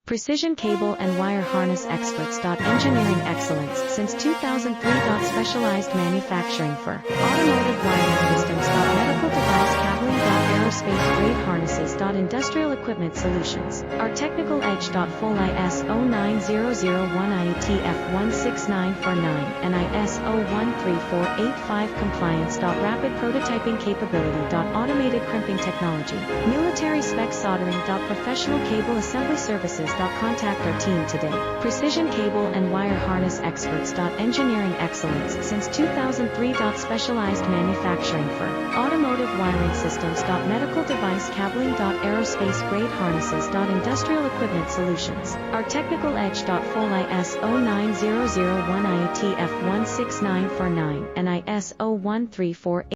Precision cable and wire harness experts. Engineering excellence since 2003. Specialized manufacturing for automotive wiring systems. Medical device cabling. Aerospace grade harnesses. Industrial equipment solutions. Our technical edge. Full ISO 9001 IATF 16949 and ISO 13485 compliance. Rapid prototyping capability. Automated crimping technology. Military spec soldering. Professional cable assembly services. Contact our team today. Precision cable and wire harness experts. Engineering excellence since 2003. Specialized manufacturing for automotive wiring systems. Medical device cabling. Aerospace grade harnesses. Industrial equipment solutions. Our technical edge. Full ISO 9001 IATF 16949 and ISO 13485